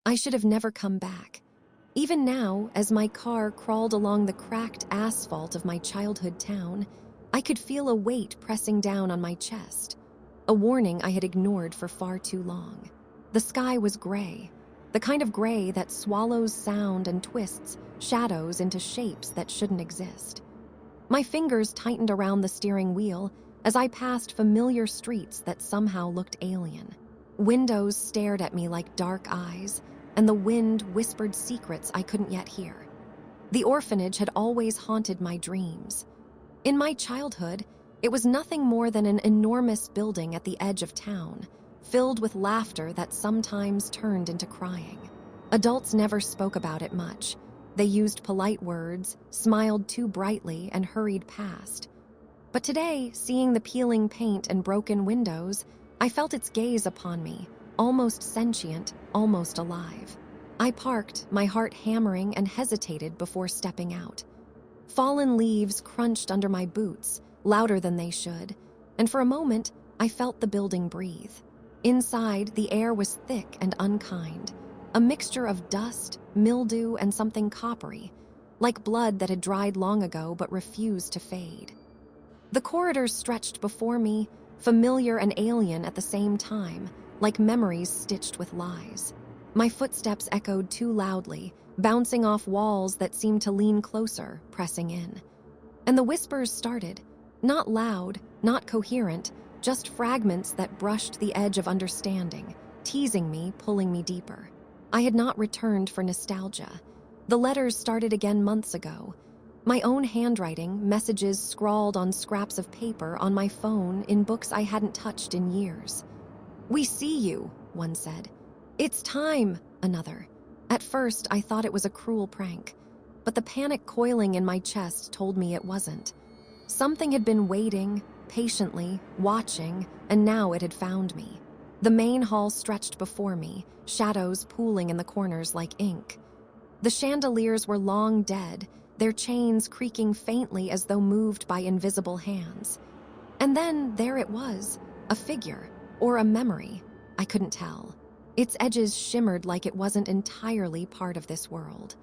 I should have never come back. Even now, as my car crawled along the cracked asphalt of my childhood town, I could feel a weight pressing down on my chest, a warning I had ignored for far too long. The sky was gray, the kind of gray that swallows sound and twists shadows into shapes that shouldn't exist. My fingers tightened around the steering wheel as I passed familiar streets that somehow looked alien. Windows stared at me like dark eyes, and the wind whispered secrets I couldn't yet hear. The orphanage had always haunted my dreams. In my childhood, it was nothing more than an enormous building at the edge of town, filled with laughter that sometimes turned into crying. Adults never spoke about it much. They used polite words, smiled too brightly, and hurried past. But today, seeing the peeling paint and broken windows, I felt its gaze upon me, almost sentient, almost alive. I parked, my heart hammering, and hesitated before stepping out. Fallen leaves crunched under my boots, louder than they should, and for a moment, I felt the building breathe. Inside, the air was thick and unkind, a mixture of dust, mildew, and something coppery, like blood that had dried long ago but refused to fade. The corridors stretched before me, familiar and alien at the same time, like memories stitched with lies. My footsteps echoed too loudly, bouncing off walls that seemed to lean closer, pressing in. And the whispers started, not loud, not coherent, just fragments that brushed the edge of understanding, teasing me, pulling me deeper. I had not returned for nostalgia. The letters started again months ago. My own handwriting, messages scrawled on scraps of paper on my phone in books I hadn't touched in years. "We see you," one said. "It's time," another. At first, I thought it was a cruel prank, but the panic coiling in my chest told me it wasn't. Something had been waiting, patiently, watching, and now it had found me. The main hall stretched before me, shadows pooling in the corners like ink. The chandeliers were long dead, their chains creaking faintly as though moved by invisible hands. And then there it was, a figure, or a memory. I couldn't tell. Its edges shimmered like it wasn't entirely part of this world.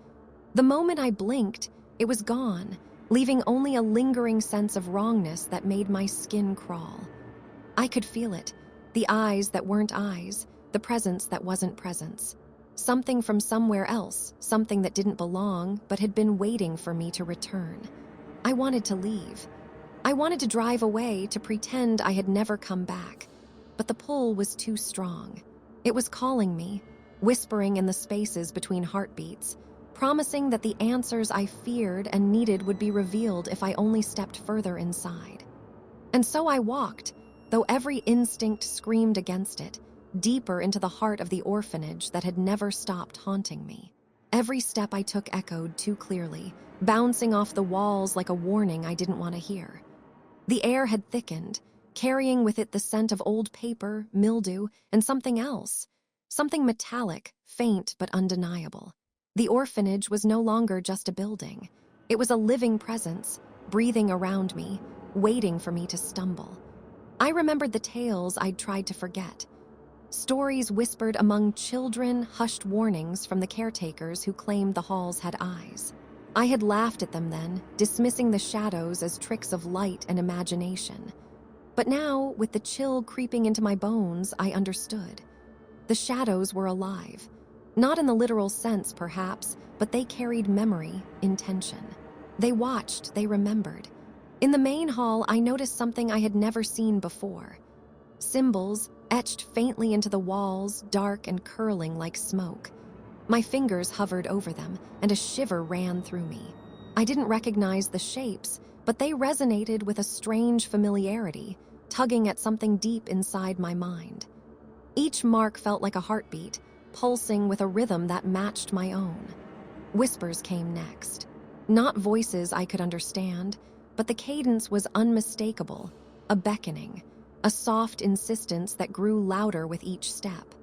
The moment I blinked, it was gone, leaving only a lingering sense of wrongness that made my skin crawl. I could feel it, the eyes that weren't eyes, the presence that wasn't presence. Something from somewhere else, something that didn't belong but had been waiting for me to return. I wanted to leave. I wanted to drive away, to pretend I had never come back. But the pull was too strong. It was calling me, whispering in the spaces between heartbeats, promising that the answers I feared and needed would be revealed if I only stepped further inside. And so I walked, though every instinct screamed against it, deeper into the heart of the orphanage that had never stopped haunting me. Every step I took echoed too clearly, bouncing off the walls like a warning I didn't want to hear. The air had thickened, carrying with it the scent of old paper, mildew, and something else. Something metallic, faint but undeniable. The orphanage was no longer just a building. It was a living presence, breathing around me, waiting for me to stumble. I remembered the tales I'd tried to forget. Stories whispered among children, hushed warnings from the caretakers who claimed the halls had eyes. I had laughed at them then, dismissing the shadows as tricks of light and imagination. But now, with the chill creeping into my bones, I understood. The shadows were alive. Not in the literal sense, perhaps, but they carried memory, intention. They watched, they remembered. In the main hall, I noticed something I had never seen before. Symbols, etched faintly into the walls, dark and curling like smoke. My fingers hovered over them, and a shiver ran through me. I didn't recognize the shapes, but they resonated with a strange familiarity, tugging at something deep inside my mind. Each mark felt like a heartbeat, pulsing with a rhythm that matched my own. Whispers came next. Not voices I could understand, but the cadence was unmistakable, a beckoning, a soft insistence that grew louder with each step.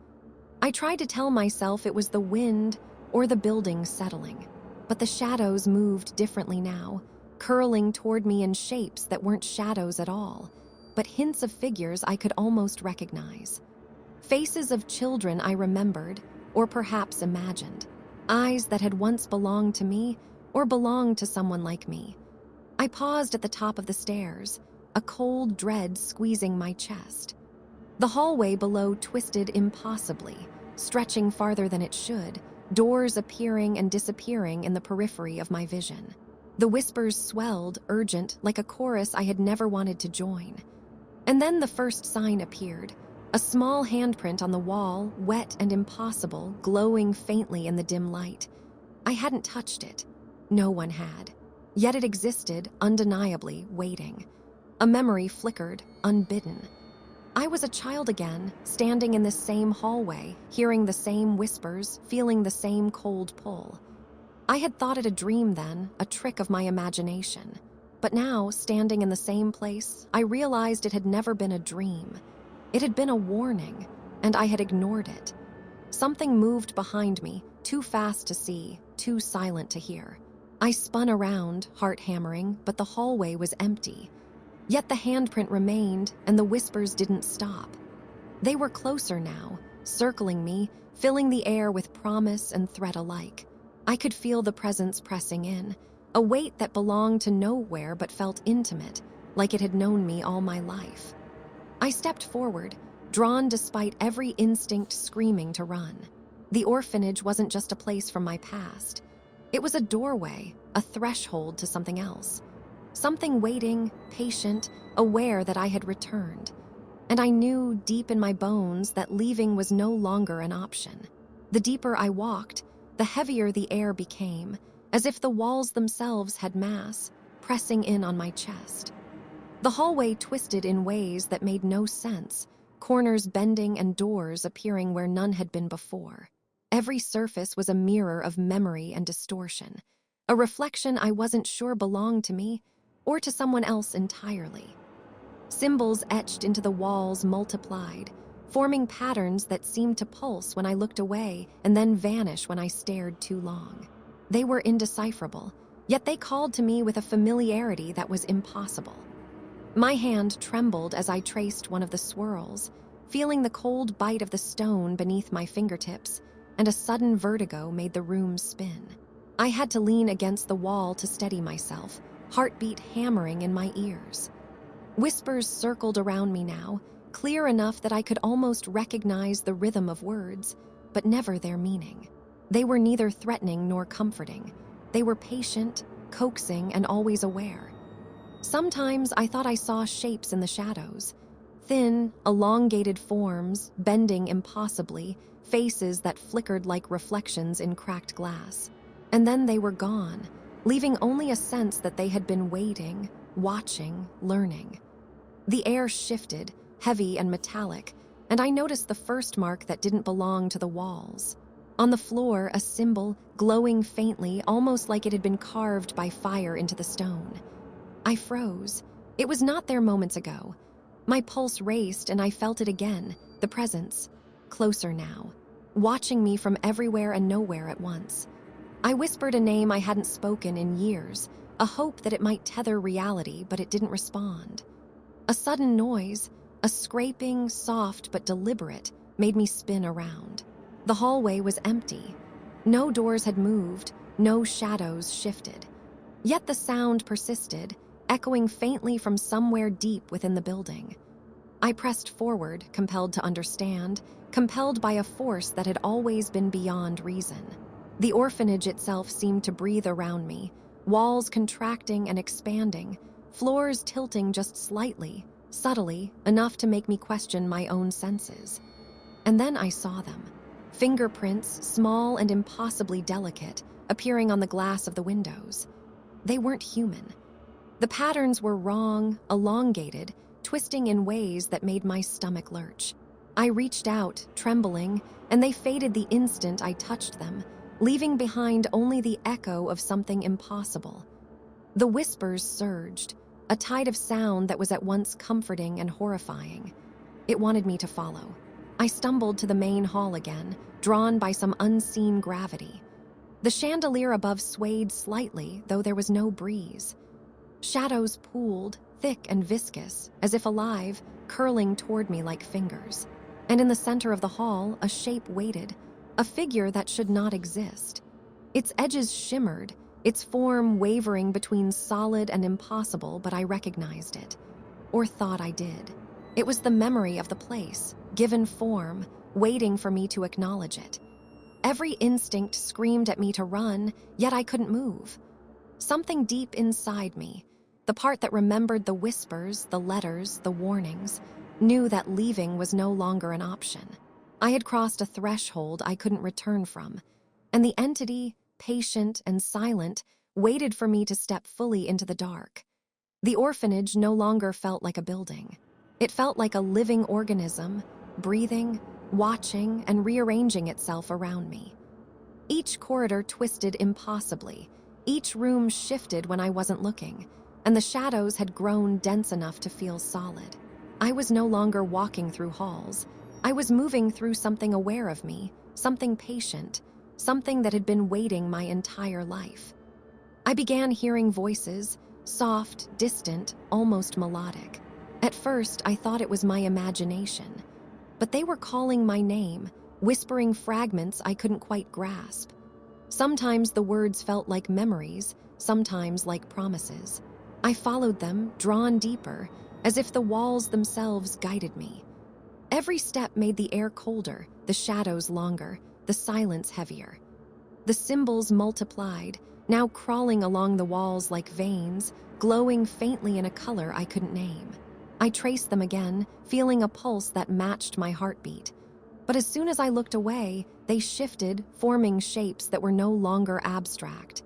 I tried to tell myself it was the wind or the building settling, but the shadows moved differently now, curling toward me in shapes that weren't shadows at all, but hints of figures I could almost recognize. Faces of children I remembered, or perhaps imagined. Eyes that had once belonged to me or belonged to someone like me. I paused at the top of the stairs, a cold dread squeezing my chest. The hallway below twisted impossibly, stretching farther than it should, doors appearing and disappearing in the periphery of my vision. The whispers swelled, urgent, like a chorus I had never wanted to join. And then the first sign appeared, a small handprint on the wall, wet and impossible, glowing faintly in the dim light. I hadn't touched it. No one had. Yet it existed, undeniably, waiting. A memory flickered, unbidden. I was a child again, standing in the same hallway, hearing the same whispers, feeling the same cold pull. I had thought it a dream then, a trick of my imagination. But now, standing in the same place, I realized it had never been a dream. It had been a warning, and I had ignored it. Something moved behind me, too fast to see, too silent to hear. I spun around, heart hammering, but the hallway was empty. Yet the handprint remained, and the whispers didn't stop. They were closer now, circling me, filling the air with promise and threat alike. I could feel the presence pressing in, a weight that belonged to nowhere but felt intimate, like it had known me all my life. I stepped forward, drawn despite every instinct screaming to run. The orphanage wasn't just a place from my past. It was a doorway, a threshold to something else. Something waiting, patient, aware that I had returned. And I knew deep in my bones that leaving was no longer an option. The deeper I walked, the heavier the air became, as if the walls themselves had mass, pressing in on my chest. The hallway twisted in ways that made no sense, corners bending and doors appearing where none had been before. Every surface was a mirror of memory and distortion, a reflection I wasn't sure belonged to me or to someone else entirely. Symbols etched into the walls multiplied, forming patterns that seemed to pulse when I looked away and then vanish when I stared too long. They were indecipherable, yet they called to me with a familiarity that was impossible. My hand trembled as I traced one of the swirls, feeling the cold bite of the stone beneath my fingertips, and a sudden vertigo made the room spin. I had to lean against the wall to steady myself, heartbeat hammering in my ears. Whispers circled around me now, clear enough that I could almost recognize the rhythm of words, but never their meaning. They were neither threatening nor comforting. They were patient, coaxing, and always aware. Sometimes I thought I saw shapes in the shadows, thin, elongated forms, bending impossibly, faces that flickered like reflections in cracked glass. And then they were gone, leaving only a sense that they had been waiting, watching, learning. The air shifted, heavy and metallic, and I noticed the first mark that didn't belong to the walls. On the floor, a symbol, glowing faintly, almost like it had been carved by fire into the stone. I froze. It was not there moments ago. My pulse raced and I felt it again, the presence, closer now, watching me from everywhere and nowhere at once. I whispered a name I hadn't spoken in years, a hope that it might tether reality, but it didn't respond. A sudden noise, a scraping, soft but deliberate, made me spin around. The hallway was empty. No doors had moved, no shadows shifted. Yet the sound persisted, echoing faintly from somewhere deep within the building. I pressed forward, compelled to understand, compelled by a force that had always been beyond reason. The orphanage itself seemed to breathe around me, walls contracting and expanding, floors tilting just slightly, subtly, enough to make me question my own senses. And then I saw them. Fingerprints, small and impossibly delicate, appearing on the glass of the windows. They weren't human. The patterns were wrong, elongated, twisting in ways that made my stomach lurch. I reached out, trembling, and they faded the instant I touched them, leaving behind only the echo of something impossible. The whispers surged, a tide of sound that was at once comforting and horrifying. It wanted me to follow. I stumbled to the main hall again, drawn by some unseen gravity. The chandelier above swayed slightly, though there was no breeze. Shadows pooled, thick and viscous, as if alive, curling toward me like fingers. And in the center of the hall, a shape waited, a figure that should not exist. Its edges shimmered, its form wavering between solid and impossible, but I recognized it. Or thought I did. It was the memory of the place, given form, waiting for me to acknowledge it. Every instinct screamed at me to run, yet I couldn't move. Something deep inside me, the part that remembered the whispers, the letters, the warnings, knew that leaving was no longer an option. I had crossed a threshold I couldn't return from, and the entity, patient and silent, waited for me to step fully into the dark. The orphanage no longer felt like a building. It felt like a living organism, breathing, watching, and rearranging itself around me. Each corridor twisted impossibly, each room shifted when I wasn't looking, and the shadows had grown dense enough to feel solid. I was no longer walking through halls. I was moving through something aware of me, something patient, something that had been waiting my entire life. I began hearing voices, soft, distant, almost melodic. At first, I thought it was my imagination, but they were calling my name, whispering fragments I couldn't quite grasp. Sometimes the words felt like memories, sometimes like promises. I followed them, drawn deeper, as if the walls themselves guided me. Every step made the air colder, the shadows longer, the silence heavier. The symbols multiplied, now crawling along the walls like veins, glowing faintly in a color I couldn't name. I traced them again, feeling a pulse that matched my heartbeat. But as soon as I looked away, they shifted, forming shapes that were no longer abstract.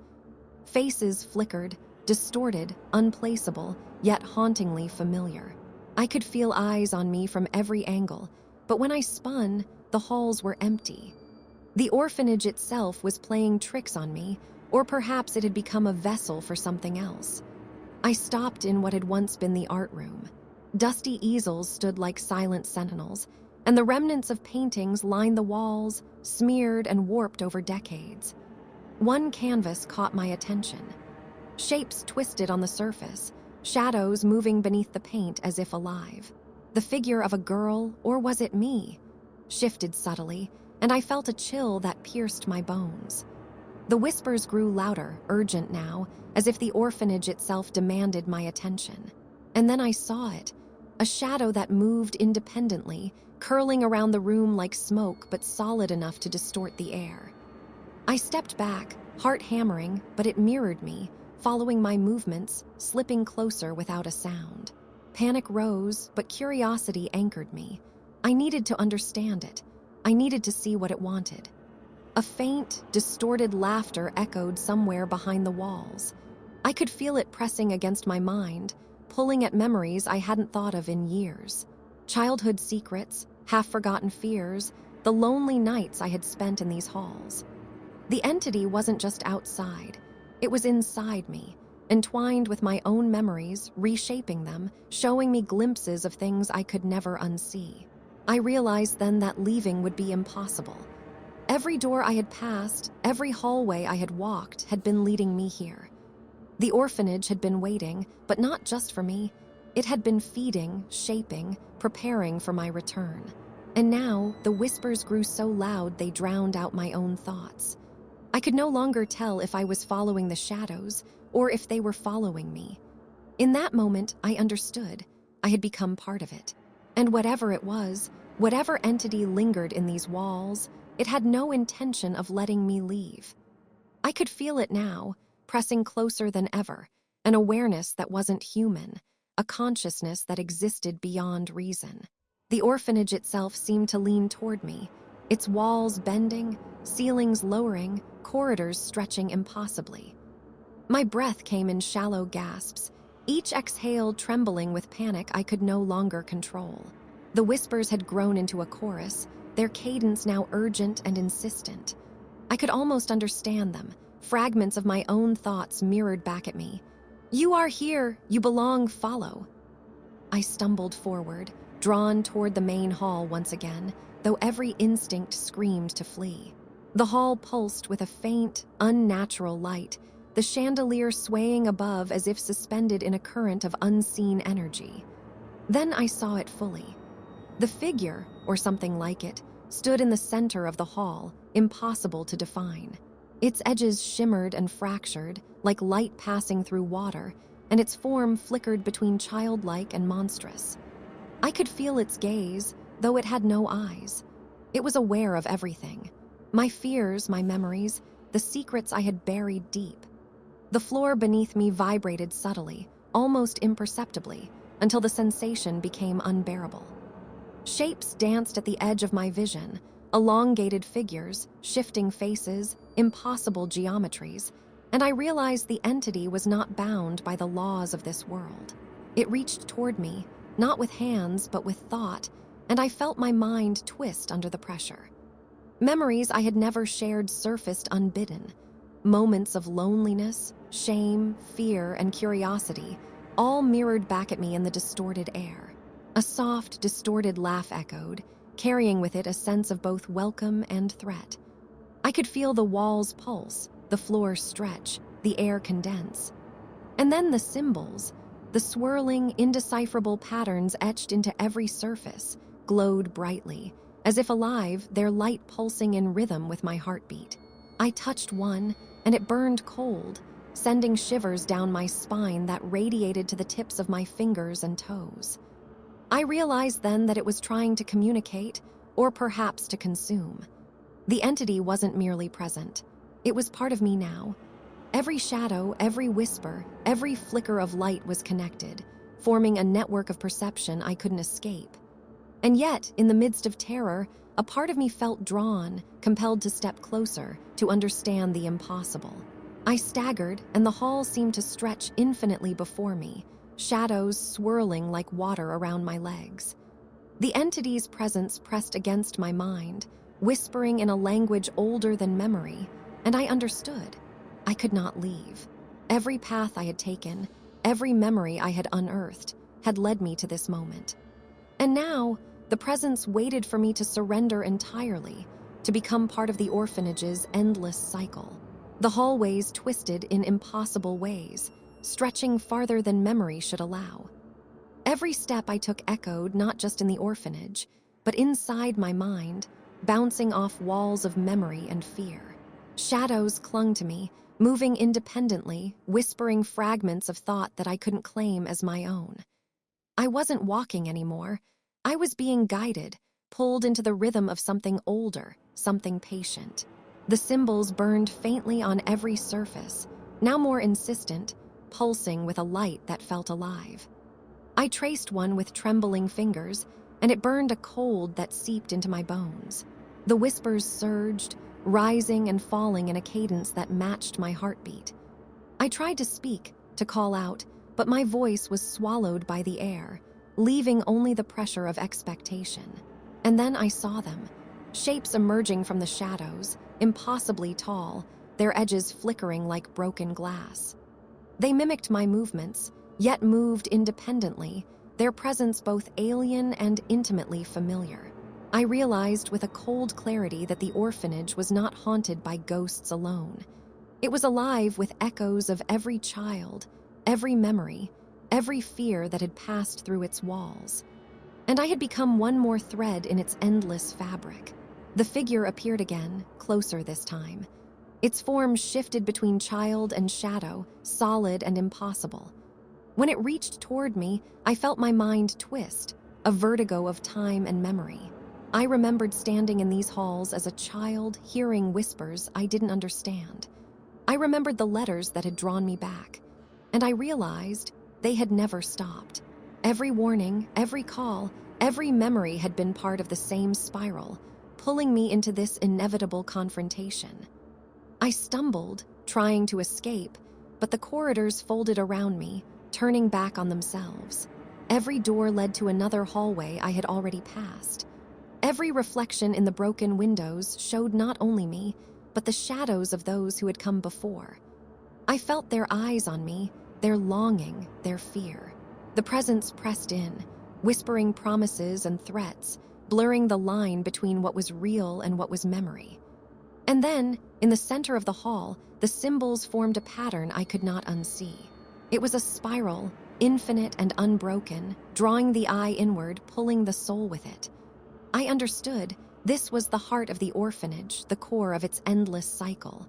Faces flickered, distorted, unplaceable, yet hauntingly familiar. I could feel eyes on me from every angle, but when I spun, the halls were empty. The orphanage itself was playing tricks on me, or perhaps it had become a vessel for something else. I stopped in what had once been the art room. Dusty easels stood like silent sentinels, and the remnants of paintings lined the walls, smeared and warped over decades. One canvas caught my attention. Shapes twisted on the surface, shadows moving beneath the paint as if alive. The figure of a girl, or was it me, shifted subtly, and I felt a chill that pierced my bones. The whispers grew louder, urgent now, as if the orphanage itself demanded my attention. And then I saw it, a shadow that moved independently, curling around the room like smoke but solid enough to distort the air. I stepped back, heart hammering, but it mirrored me, following my movements, slipping closer without a sound. Panic rose, but curiosity anchored me. I needed to understand it. I needed to see what it wanted. A faint, distorted laughter echoed somewhere behind the walls. I could feel it pressing against my mind, pulling at memories I hadn't thought of in years. Childhood secrets, half-forgotten fears, the lonely nights I had spent in these halls. The entity wasn't just outside. It was inside me, entwined with my own memories, reshaping them, showing me glimpses of things I could never unsee. I realized then that leaving would be impossible. Every door I had passed, every hallway I had walked had been leading me here. The orphanage had been waiting, but not just for me. It had been feeding, shaping, preparing for my return. And now, the whispers grew so loud they drowned out my own thoughts. I could no longer tell if I was following the shadows or if they were following me. In that moment, I understood. I had become part of it. And whatever it was, whatever entity lingered in these walls, it had no intention of letting me leave. I could feel it now, pressing closer than ever, an awareness that wasn't human, a consciousness that existed beyond reason. The orphanage itself seemed to lean toward me, its walls bending, ceilings lowering, corridors stretching impossibly. My breath came in shallow gasps, each exhale trembling with panic I could no longer control. The whispers had grown into a chorus, their cadence now urgent and insistent. I could almost understand them, fragments of my own thoughts mirrored back at me. "You are here, you belong, follow." I stumbled forward, drawn toward the main hall once again, though every instinct screamed to flee. The hall pulsed with a faint, unnatural light, the chandelier swaying above as if suspended in a current of unseen energy. Then I saw it fully. The figure, or something like it, stood in the center of the hall, impossible to define. Its edges shimmered and fractured, like light passing through water, and its form flickered between childlike and monstrous. I could feel its gaze, though it had no eyes. It was aware of everything. My fears, my memories, the secrets I had buried deep. The floor beneath me vibrated subtly, almost imperceptibly, until the sensation became unbearable. Shapes danced at the edge of my vision, elongated figures, shifting faces, impossible geometries, and I realized the entity was not bound by the laws of this world. It reached toward me, not with hands but with thought, and I felt my mind twist under the pressure. Memories I had never shared surfaced unbidden. Moments of loneliness, shame, fear, and curiosity, all mirrored back at me in the distorted air. A soft, distorted laugh echoed, carrying with it a sense of both welcome and threat. I could feel the walls pulse, the floor stretch, the air condense. And then the symbols, the swirling, indecipherable patterns etched into every surface, glowed brightly, as if alive, their light pulsing in rhythm with my heartbeat. I touched one, and it burned cold, sending shivers down my spine that radiated to the tips of my fingers and toes. I realized then that it was trying to communicate, or perhaps to consume. The entity wasn't merely present. It was part of me now. Every shadow, every whisper, every flicker of light was connected, forming a network of perception I couldn't escape. And yet, in the midst of terror, a part of me felt drawn, compelled to step closer, to understand the impossible. I staggered, and the hall seemed to stretch infinitely before me, shadows swirling like water around my legs. The entity's presence pressed against my mind, whispering in a language older than memory, and I understood. I could not leave. Every path I had taken, every memory I had unearthed, had led me to this moment. And now, the presence waited for me to surrender entirely, to become part of the orphanage's endless cycle. The hallways twisted in impossible ways, stretching farther than memory should allow. Every step I took echoed not just in the orphanage, but inside my mind, bouncing off walls of memory and fear. Shadows clung to me, moving independently, whispering fragments of thought that I couldn't claim as my own. I wasn't walking anymore. I was being guided, pulled into the rhythm of something older, something patient. The symbols burned faintly on every surface, now more insistent, pulsing with a light that felt alive. I traced one with trembling fingers, and it burned a cold that seeped into my bones. The whispers surged, rising and falling in a cadence that matched my heartbeat. I tried to speak, to call out, but my voice was swallowed by the air, leaving only the pressure of expectation. And then I saw them, shapes emerging from the shadows, impossibly tall, their edges flickering like broken glass. They mimicked my movements, yet moved independently, their presence both alien and intimately familiar. I realized with a cold clarity that the orphanage was not haunted by ghosts alone. It was alive with echoes of every child, every memory, every fear that had passed through its walls. And I had become one more thread in its endless fabric. The figure appeared again, closer this time. Its form shifted between child and shadow, solid and impossible. When it reached toward me, I felt my mind twist, a vertigo of time and memory. I remembered standing in these halls as a child, hearing whispers I didn't understand. I remembered the letters that had drawn me back, and I realized they had never stopped. Every warning, every call, every memory had been part of the same spiral, pulling me into this inevitable confrontation. I stumbled, trying to escape, but the corridors folded around me, turning back on themselves. Every door led to another hallway I had already passed. Every reflection in the broken windows showed not only me, but the shadows of those who had come before. I felt their eyes on me, their longing, their fear. The presence pressed in, whispering promises and threats, blurring the line between what was real and what was memory. And then, in the center of the hall, the symbols formed a pattern I could not unsee. It was a spiral, infinite and unbroken, drawing the eye inward, pulling the soul with it. I understood. This was the heart of the orphanage, the core of its endless cycle.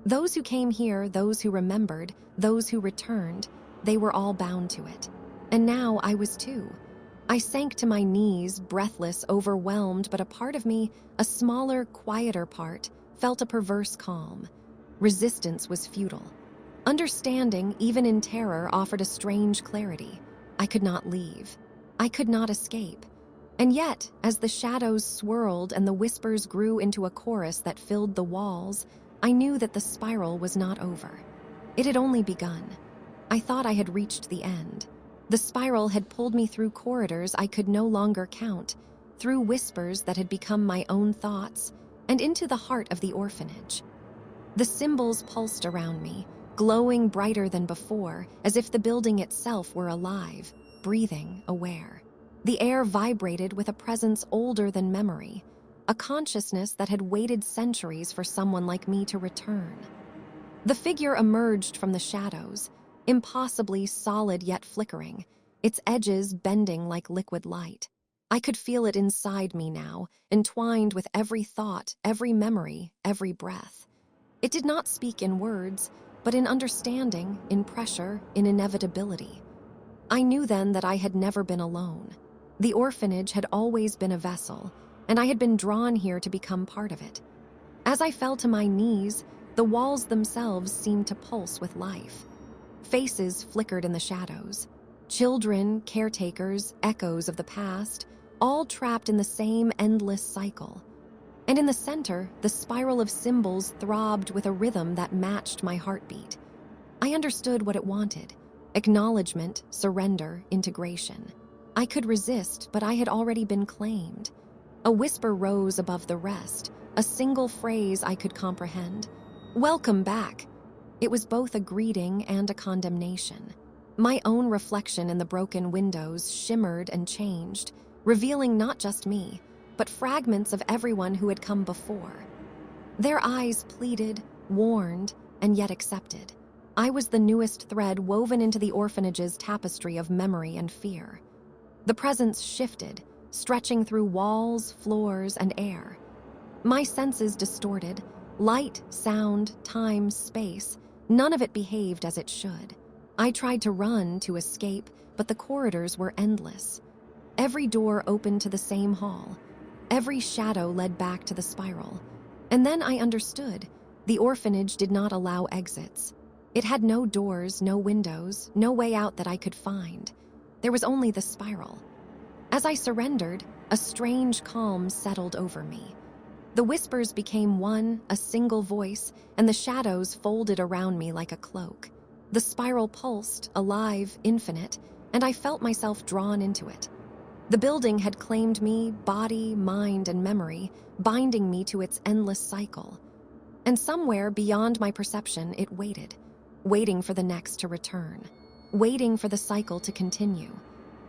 Those who came here, those who remembered, those who returned, they were all bound to it. And now I was too. I sank to my knees, breathless, overwhelmed, but a part of me, a smaller, quieter part, felt a perverse calm. Resistance was futile. Understanding, even in terror, offered a strange clarity. I could not leave. I could not escape. And yet, as the shadows swirled and the whispers grew into a chorus that filled the walls, I knew that the spiral was not over. It had only begun. I thought I had reached the end. The spiral had pulled me through corridors I could no longer count, through whispers that had become my own thoughts, and into the heart of the orphanage. The symbols pulsed around me, glowing brighter than before, as if the building itself were alive, breathing, aware. The air vibrated with a presence older than memory, a consciousness that had waited centuries for someone like me to return. The figure emerged from the shadows, impossibly solid yet flickering, its edges bending like liquid light. I could feel it inside me now, entwined with every thought, every memory, every breath. It did not speak in words, but in understanding, in pressure, in inevitability. I knew then that I had never been alone. The orphanage had always been a vessel, and I had been drawn here to become part of it. As I fell to my knees, the walls themselves seemed to pulse with life. Faces flickered in the shadows. Children, caretakers, echoes of the past, all trapped in the same endless cycle. And in the center, the spiral of symbols throbbed with a rhythm that matched my heartbeat. I understood what it wanted: acknowledgement, surrender, integration. I could resist, but I had already been claimed. A whisper rose above the rest, a single phrase I could comprehend. "Welcome back." It was both a greeting and a condemnation. My own reflection in the broken windows shimmered and changed, revealing not just me, but fragments of everyone who had come before. Their eyes pleaded, warned, and yet accepted. I was the newest thread woven into the orphanage's tapestry of memory and fear. The presence shifted, stretching through walls, floors, and air. My senses distorted. Light, sound, time, space, none of it behaved as it should. I tried to run, to escape, but the corridors were endless. Every door opened to the same hall. Every shadow led back to the spiral. And then I understood. The orphanage did not allow exits. It had no doors, no windows, no way out that I could find. There was only the spiral. As I surrendered, a strange calm settled over me. The whispers became one, a single voice, and the shadows folded around me like a cloak. The spiral pulsed, alive, infinite, and I felt myself drawn into it. The building had claimed me, body, mind, and memory, binding me to its endless cycle. And somewhere beyond my perception, it waited, waiting for the next to return, waiting for the cycle to continue.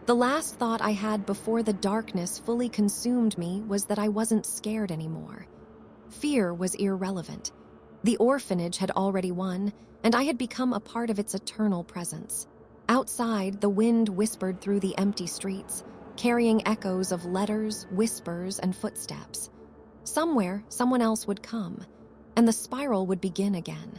The last thought I had before the darkness fully consumed me was that I wasn't scared anymore. Fear was irrelevant. The orphanage had already won, and I had become a part of its eternal presence. Outside, the wind whispered through the empty streets, carrying echoes of letters, whispers, and footsteps. Somewhere, someone else would come, and the spiral would begin again.